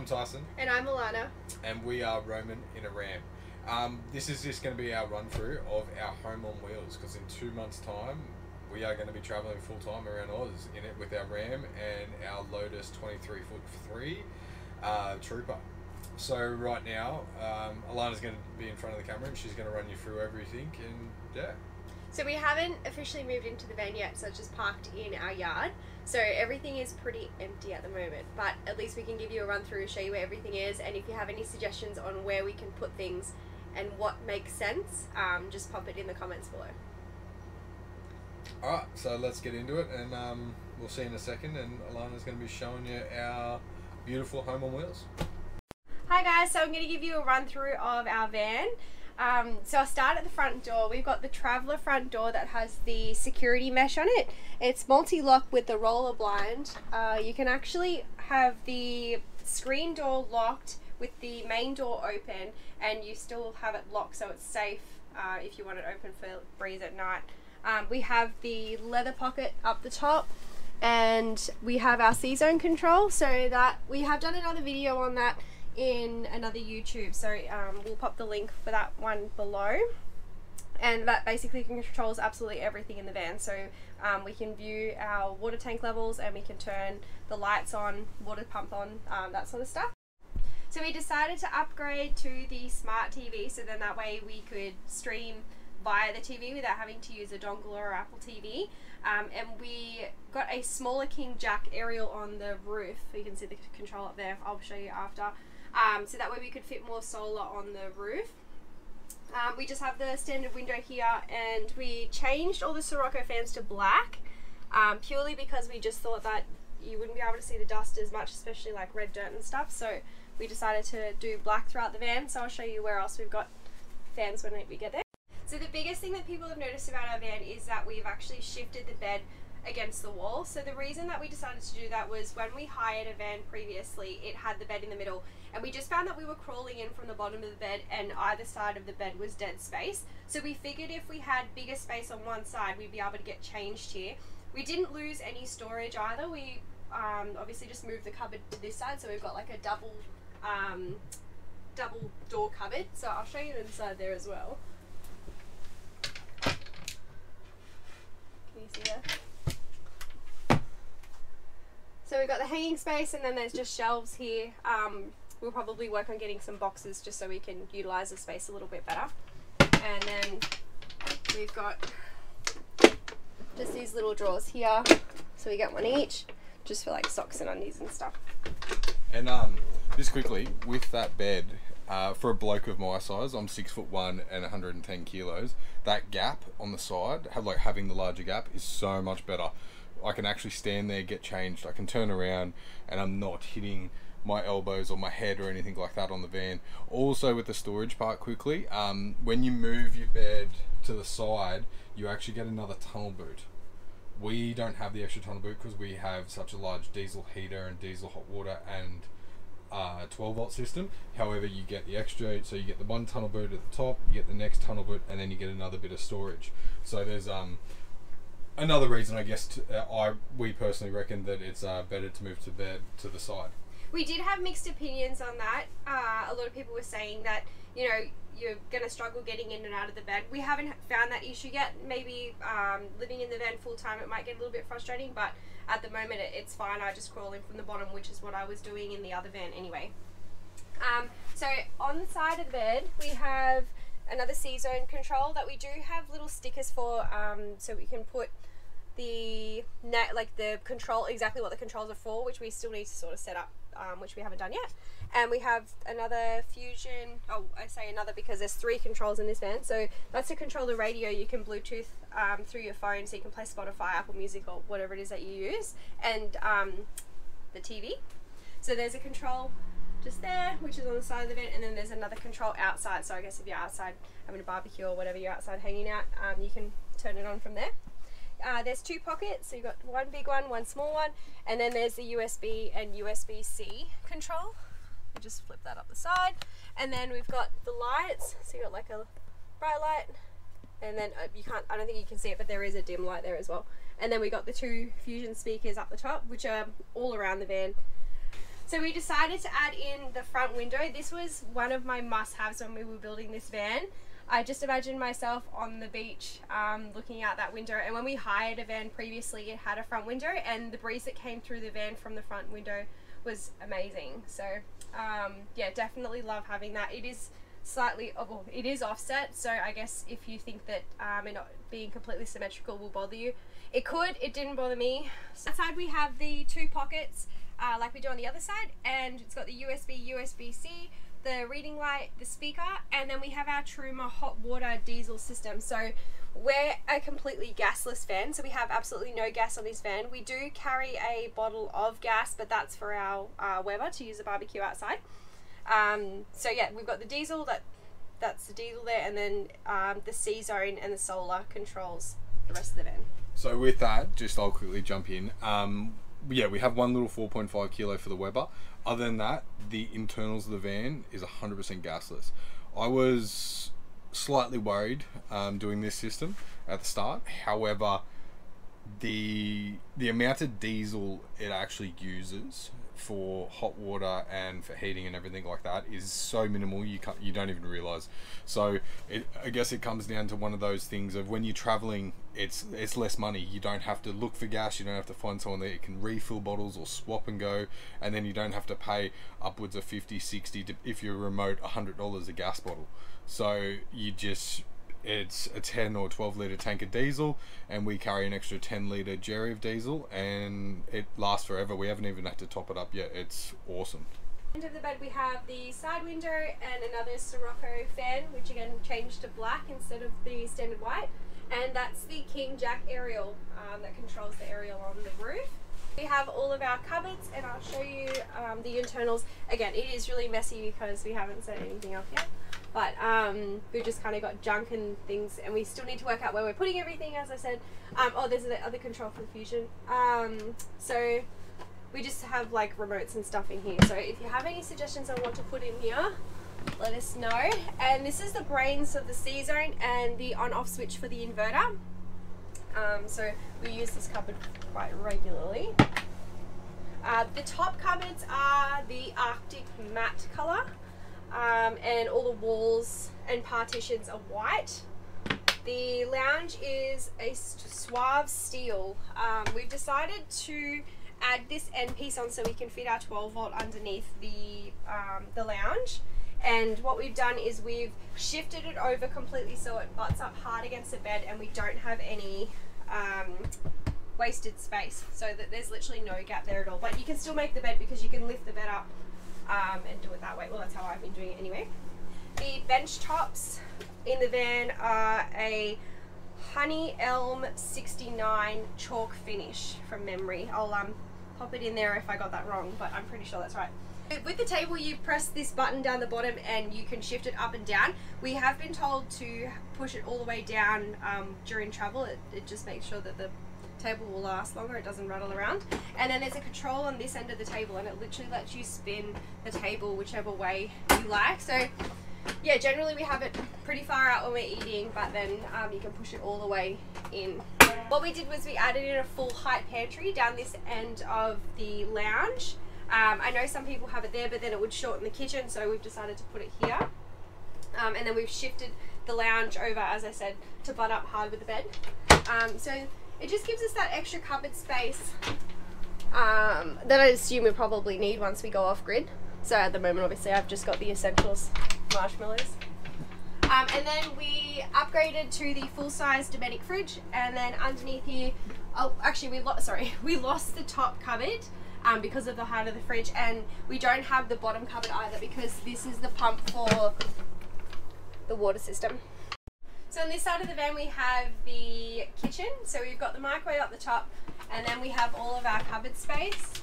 I'm Tyson. And I'm Alana. And we are roaming in a Ram. This is just going to be our run through of our home on wheels, because in 2 months' time we are going to be travelling full time around Oz in it with our Ram and our Lotus 23'3 Trooper. So right now, Alana's going to be in front of the camera and she's going to run you through everything, and yeah. So we haven't officially moved into the van yet, so it's just parked in our yard. So everything is pretty empty at the moment, but at least we can give you a run through, show you where everything is, and if you have any suggestions on where we can put things and what makes sense, just pop it in the comments below. Alright, so let's get into it, and we'll see in a second, and Alana's going to be showing you our beautiful home on wheels. Hi guys, so I'm going to give you a run through of our van. So I'll start at the front door. We've got the traveller front door that has the security mesh on it. It's multi-lock with the roller blind. You can actually have the screen door locked with the main door open, and you still have it locked so it's safe if you want it open for breeze at night. We have the leather pocket up the top, and we have our C-zone control, so that we have done another video on that in another YouTube, so we'll pop the link for that one below, and that basically controls absolutely everything in the van. So we can view our water tank levels, and we can turn the lights on, water pump on, that sort of stuff. So we decided to upgrade to the smart TV, so then that way we could stream via the TV without having to use a dongle or Apple TV. And we got a smaller king jack aerial on the roof. You can see the control up there, I'll show you after. So that way we could fit more solar on the roof. We just have the standard window here, and we changed all the Sirocco fans to black, purely because we just thought that you wouldn't be able to see the dust as much, especially like red dirt and stuff, so we decided to do black throughout the van. So I'll show you where else we've got fans when we get there. So the biggest thing that people have noticed about our van is that we've actually shifted the bed against the wall. So the reason that we decided to do that was when we hired a van previously, it had the bed in the middle, and we just found that we were crawling in from the bottom of the bed and either side of the bed was dead space. So we figured if we had bigger space on one side, we'd be able to get changed here. We didn't lose any storage either. We obviously just moved the cupboard to this side, so we've got like a double door cupboard. So I'll show you inside there as well. Can you see that? So we've got the hanging space, and then there's just shelves here. We'll probably work on getting some boxes just so we can utilise the space a little bit better. And then we've got just these little drawers here. So we get one each, just for like socks and undies and stuff. And just quickly, with that bed, for a bloke of my size, I'm 6'1" and 110 kilos. That gap on the side, having the larger gap, is so much better. I can actually stand there, get changed, I can turn around, and I'm not hitting my elbows or my head or anything like that on the van. Also with the storage part quickly, when you move your bed to the side, you actually get another tunnel boot. We don't have the extra tunnel boot because we have such a large diesel heater and diesel hot water and 12-volt system. However, you get the extra, so you get the one tunnel boot at the top, you get the next tunnel boot, and then you get another bit of storage. So there's another reason, I guess, we personally reckon that it's better to move to bed to the side. We did have mixed opinions on that. A lot of people were saying that, you know, you're going to struggle getting in and out of the bed. We haven't found that issue yet. Maybe living in the van full time, it might get a little bit frustrating, but at the moment it's fine. I just crawl in from the bottom, which is what I was doing in the other van anyway. So on the side of the bed, we have another C-zone control that we do have little stickers for, so we can put the control, exactly what the controls are for, which we still need to sort of set up, which we haven't done yet. And we have another Fusion, oh, I say another because there's 3 controls in this van. So that's to control the radio. You can Bluetooth through your phone, so you can play Spotify, Apple Music, or whatever it is that you use, and the TV. So there's a control just there, which is on the side of the van, and then there's another control outside. So I guess if you're outside having a barbecue or whatever, you're outside hanging out, you can turn it on from there. There's 2 pockets, so you've got one big one, one small one, and then there's the USB and USB-C control. You just flip that up the side, and then we've got the lights. So you've got like a bright light, and then I don't think you can see it, but there is a dim light there as well. And then we got the 2 Fusion speakers up the top, which are all around the van. So we decided to add in the front window. This was one of my must-haves when we were building this van. I just imagined myself on the beach looking out that window, and when we hired a van previously it had a front window, and the breeze that came through the van from the front window was amazing. So yeah, definitely love having that. It is slightly, well, it is offset, so I guess if you think that it not being completely symmetrical will bother you, it could. It didn't bother me. Outside we have the 2 pockets like we do on the other side, and it's got the USB, USB-C, the reading light, the speaker, and then we have our Truma hot water diesel system. So we're a completely gasless van, so we have absolutely no gas on this van. We do carry a bottle of gas, but that's for our Weber to use a barbecue outside. So yeah, we've got the diesel, that's the diesel there, and then the C-zone and the solar controls the rest of the van. So with that, just I'll quickly jump in. Yeah, we have one little 4.5 kilo for the Weber. Other than that, the internals of the van is 100% gasless. I was slightly worried doing this system at the start. However, the amount of diesel it actually uses for hot water and for heating and everything like that is so minimal you don't even realize. So I guess it comes down to one of those things of when you're traveling, it's less money. You don't have to look for gas, you don't have to find someone that can refill bottles or swap and go, and then you don't have to pay upwards of 50, 60 to, if you're remote, $100 a gas bottle. So you just, it's a 10 or 12 litre tank of diesel, and we carry an extra 10 litre jerry of diesel, and it lasts forever. We haven't even had to top it up yet. It's awesome. End of the bed we have the side window and another Sirocco fan, which again changed to black instead of the standard white, and that's the King Jack aerial that controls the aerial on the roof. We have all of our cupboards, and I'll show you the internals. Again, it is really messy because we haven't set anything up yet, but we've just kind of got junk and things, and we still need to work out where we're putting everything, as I said. Oh, there's the other control for the Fusion. So we just have like remotes and stuff in here, so if you have any suggestions on what to put in here, let us know. And this is the brains of the C-zone and the on-off switch for the inverter. So we use this cupboard quite regularly. The top cupboards are the Arctic matte colour, and all the walls and partitions are white. The lounge is a suave steel. We've decided to add this end piece on so we can fit our 12 volt underneath the lounge. And what we've done is we've shifted it over completely so it butts up hard against the bed, and we don't have any wasted space, so that there's literally no gap there at all. But you can still make the bed because you can lift the bed up and do it that way. Well, that's how I've been doing it anyway. The bench tops in the van are a Honey Elm 69 chalk finish from memory. I'll pop it in there if I got that wrong, but I'm pretty sure that's right. With the table, you press this button down the bottom and you can shift it up and down. We have been told to push it all the way down during travel. It just makes sure that the table will last longer, it doesn't rattle around. And then there's a control on this end of the table, and it literally lets you spin the table whichever way you like. So yeah, generally we have it pretty far out when we're eating, but then you can push it all the way in. What we did was we added in a full height pantry down this end of the lounge. I know some people have it there, but then it would shorten the kitchen, so we've decided to put it here. And then we've shifted the lounge over, as I said, to butt up hard with the bed. So it just gives us that extra cupboard space that I assume we probably need once we go off grid. So at the moment, obviously, I've just got the essentials marshmallows. And then we upgraded to the full-size Dometic fridge, and then underneath here, oh, actually we lost the top cupboard because of the height of the fridge, and we don't have the bottom cupboard either because this is the pump for the water system. So on this side of the van we have the kitchen, so we've got the microwave up the top, and then we have all of our cupboard space.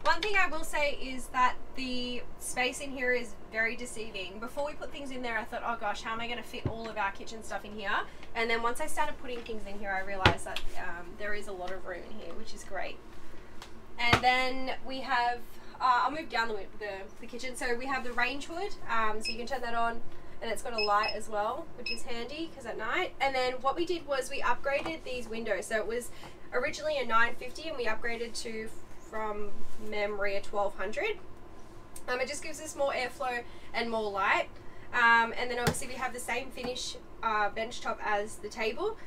One thing I will say is that the space in here is very deceiving. Before we put things in there, I thought, oh gosh, how am I going to fit all of our kitchen stuff in here? And then once I started putting things in here, I realized that there is a lot of room in here, which is great. And then we have, I'll move down the kitchen. So we have the range hood, so you can turn that on, and it's got a light as well, which is handy because at night. And then what we did was we upgraded these windows. So it was originally a 950 and we upgraded to from memory a 1200. It just gives us more airflow and more light. And then obviously we have the same finish bench top as the table.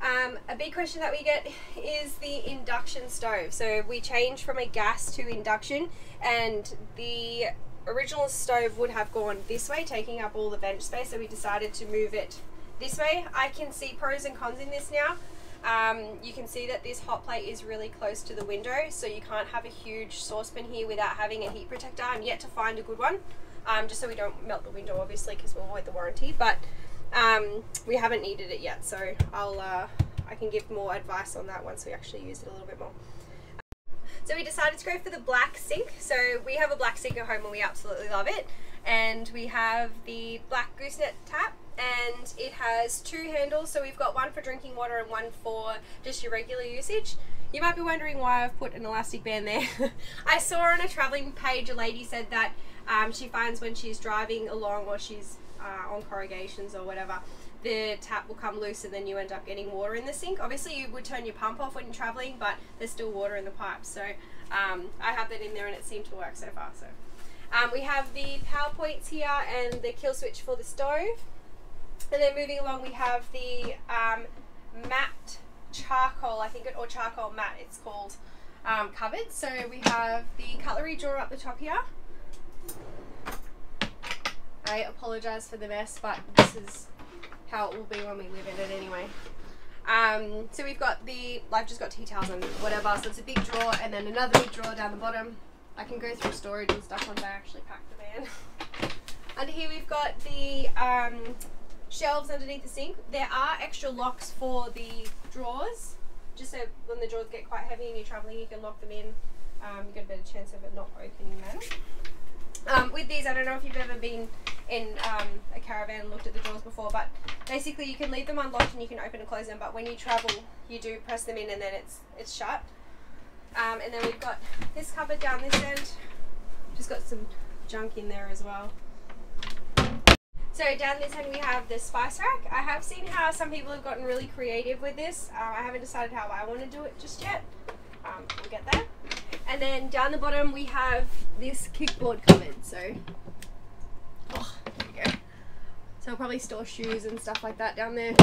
A big question that we get is the induction stove. So we changed from a gas to induction, and the original stove would have gone this way, taking up all the bench space, so we decided to move it this way. I can see pros and cons in this now. You can see that this hot plate is really close to the window, so you can't have a huge saucepan here without having a heat protector. I'm yet to find a good one, just so we don't melt the window, obviously, because we'll avoid the warranty, but we haven't needed it yet, so I can give more advice on that once we actually use it a little bit more. So we decided to go for the black sink. So we have a black sink at home and we absolutely love it, and we have the black gooseneck tap, and it has two handles, so we've got one for drinking water and one for just your regular usage. You might be wondering why I've put an elastic band there. I saw on a traveling page a lady said that she finds when she's driving along or she's on corrugations or whatever, the tap will come loose and then you end up getting water in the sink. Obviously you would turn your pump off when you're traveling, but there's still water in the pipes, so I have that in there and it seemed to work so far. So we have the power points here and the kill switch for the stove, and then moving along we have the matte charcoal, I think or charcoal matte it's called, cupboard. So we have the cutlery drawer up the top here. I apologise for the mess, but this is how it will be when we live in it anyway. So we've got I've just got tea towels and whatever, so it's a big drawer and then another big drawer down the bottom. I can go through storage and stuff once I actually pack the van. Under here we've got the shelves underneath the sink. There are extra locks for the drawers, just so when the drawers get quite heavy and you're traveling you can lock them in. You get a better chance of it not opening them. With these, I don't know if you've ever been in a caravan and looked at the drawers before, but basically you can leave them unlocked and you can open and close them, but when you travel you do press them in and then it's shut. And then we've got this cupboard down this end, just got some junk in there as well. So down this end we have the spice rack. I have seen how some people have gotten really creative with this. I haven't decided how I want to do it just yet. We'll get there. And then down the bottom we have this kickboard cupboard. So, there we go. So we'll probably store shoes and stuff like that down there.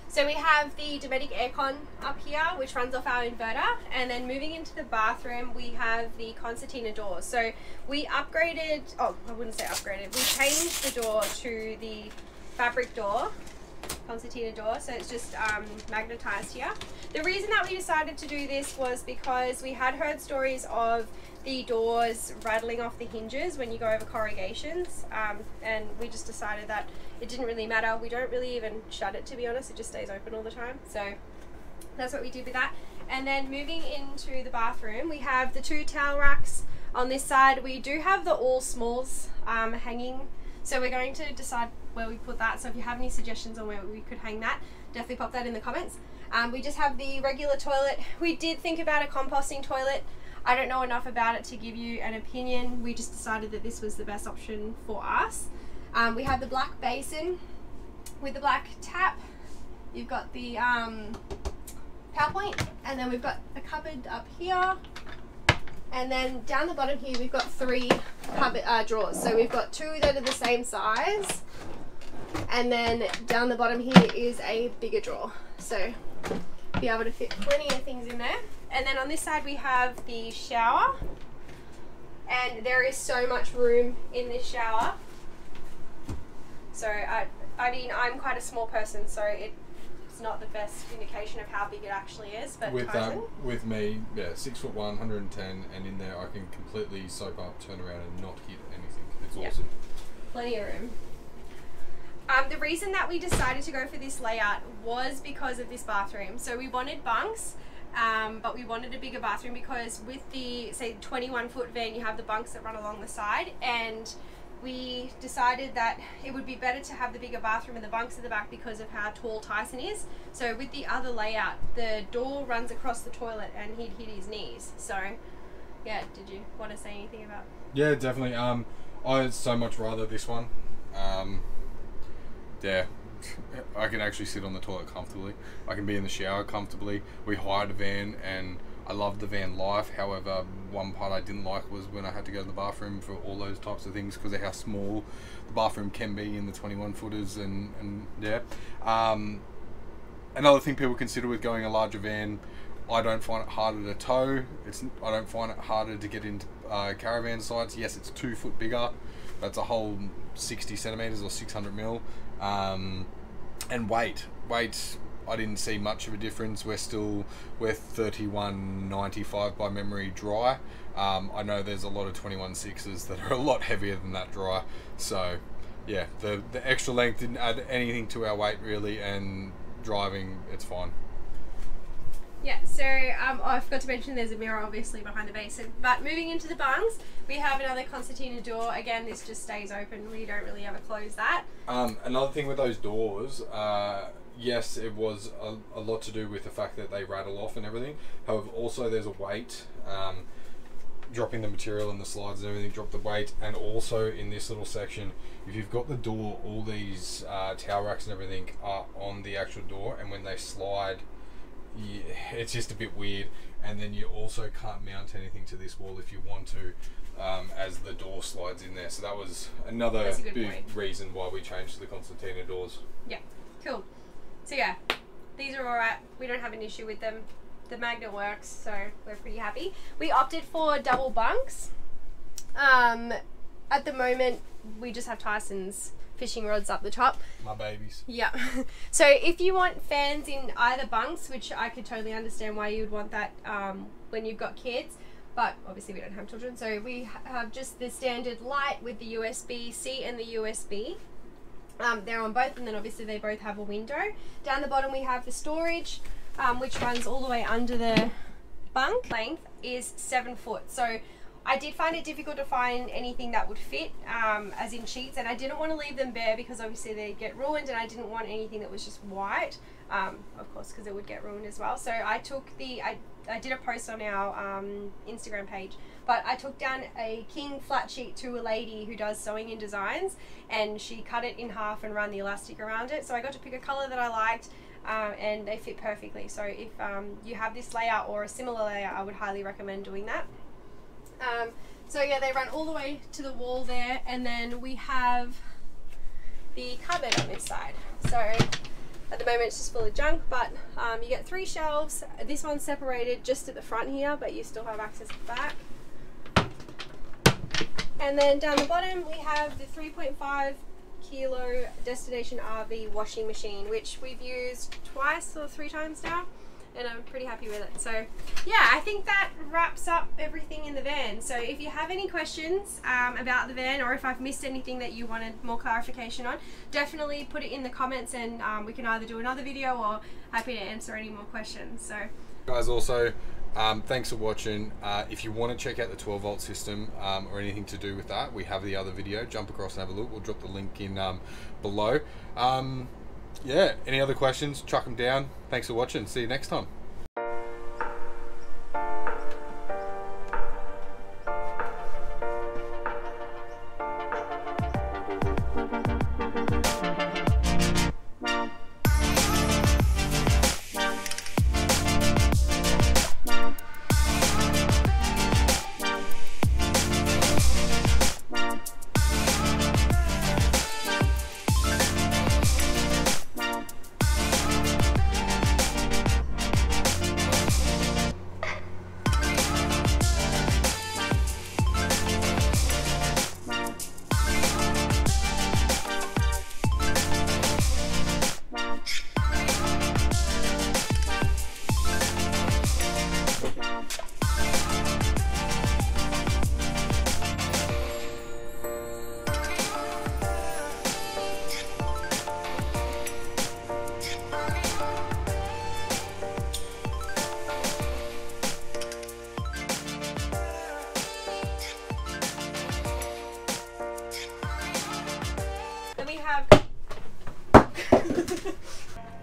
So we have the Dometic aircon up here, which runs off our inverter. And then moving into the bathroom, we have the concertina doors. So we upgraded, oh, I wouldn't say upgraded, we changed the door to the fabric door, concertina door, so it's just magnetized here. The reason that we decided to do this was because we had heard stories of the doors rattling off the hinges when you go over corrugations, and we just decided that it didn't really matter. We don't really even shut it, to be honest, it just stays open all the time, so that's what we did with that. And then moving into the bathroom, we have the two towel racks on this side. We do have the all smalls hanging, so we're going to decide where we put that, so if you have any suggestions on where we could hang that, definitely pop that in the comments. We just have the regular toilet. We did think about a composting toilet. I don't know enough about it to give you an opinion. We just decided that this was the best option for us. We have the black basin with the black tap. You've got the PowerPoint, and then we've got a cupboard up here. And then down the bottom here we've got three cupboard drawers. So we've got two that are the same size, and then down the bottom here is a bigger drawer. So be able to fit plenty of things in there. And then on this side we have the shower, and there is so much room in this shower. So I mean, I'm quite a small person, so it's not the best indication of how big it actually is. But with me, yeah, 6'1", 110, and in there I can completely soap up, turn around, and not hit anything. It's awesome. Plenty of room. The reason that we decided to go for this layout was because of this bathroom. So we wanted bunks, but we wanted a bigger bathroom because with the, say, 21-foot van, you have the bunks that run along the side, and we decided that it would be better to have the bigger bathroom and the bunks at the back because of how tall Tyson is. So with the other layout, the door runs across the toilet and he'd hit his knees. So yeah, did you want to say anything about? Yeah, definitely. I'd so much rather this one. Yeah, I can actually sit on the toilet comfortably. I can be in the shower comfortably. We hired a van, and I love the van life. However, one part I didn't like was when I had to go to the bathroom for all those types of things because of how small the bathroom can be in the 21 footers and yeah. Another thing people consider with going a larger van, I don't find it harder to tow. I don't find it harder to get into caravan sites. Yes, it's 2 foot bigger. That's a whole 60 centimeters or 600 mil. And weight, I didn't see much of a difference. We're 3195 by memory dry. I know there's a lot of 21.6s that are a lot heavier than that dry. So yeah, the extra length didn't add anything to our weight really, and driving, it's fine. Yeah, so I forgot to mention there's a mirror obviously behind the basin. But moving into the bunks, we have another concertina door. Again, this just stays open. We don't really ever close that. Another thing with those doors, yes, it was a lot to do with the fact that they rattle off and everything. However, also there's a weight. Dropping the material and the slides and everything, drop the weight. And also in this little section, if you've got the door, all these towel racks and everything are on the actual door, and when they slide, yeah, it's just a bit weird. And then you also can't mount anything to this wall if you want to, as the door slides in there. So that was another big reason why we changed to the concertina doors. Yeah, cool. So yeah, these are alright. We don't have an issue with them. The magnet works, so we're pretty happy. We opted for double bunks. At the moment, we just have Tyson's fishing rods up the top. My babies. Yeah. So if you want fans in either bunks, which I could totally understand why you would want that when you've got kids, but obviously we don't have children, so we have just the standard light with the USB-C and the USB. They're on both, and then obviously they both have a window. Down the bottom we have the storage, which runs all the way under the bunk. Length is 7 foot. So I did find it difficult to find anything that would fit, as in sheets, and I didn't want to leave them bare because obviously they get ruined, and I didn't want anything that was just white, of course, because it would get ruined as well. So I took I did a post on our Instagram page, but I took down a king flat sheet to a lady who does sewing and designs, and she cut it in half and ran the elastic around it. So I got to pick a color that I liked, and they fit perfectly. So if you have this layout or a similar layout, I would highly recommend doing that. So yeah, they run all the way to the wall there, and then we have the cupboard on this side. So at the moment it's just full of junk, but you get 3 shelves. This one's separated just at the front here, but you still have access to the back. And then down the bottom we have the 3.5 kilo Destination RV washing machine, which we've used twice or 3 times now, and I'm pretty happy with it. So yeah, I think that wraps up everything in the van. So if you have any questions about the van, or if I've missed anything that you wanted more clarification on, definitely put it in the comments, and we can either do another video or happy to answer any more questions. So guys, also thanks for watching. If you want to check out the 12 volt system or anything to do with that, we have the other video. Jump across and have a look. We'll drop the link in below. Yeah, any other questions, chuck them down. Thanks for watching. See you next time.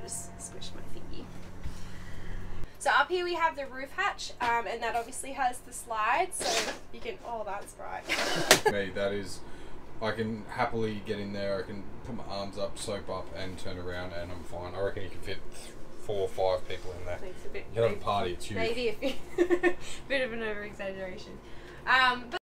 just squish my thingy. So up here we have the roof hatch, and that obviously has the slides, so you can, oh that's bright. Me, that is, I can happily get in there, I can put my arms up, soap up and turn around and I'm fine. I reckon you can fit 4 or 5 people in there. It's a bit, You have a party, it's huge. maybe a bit of an over exaggeration. But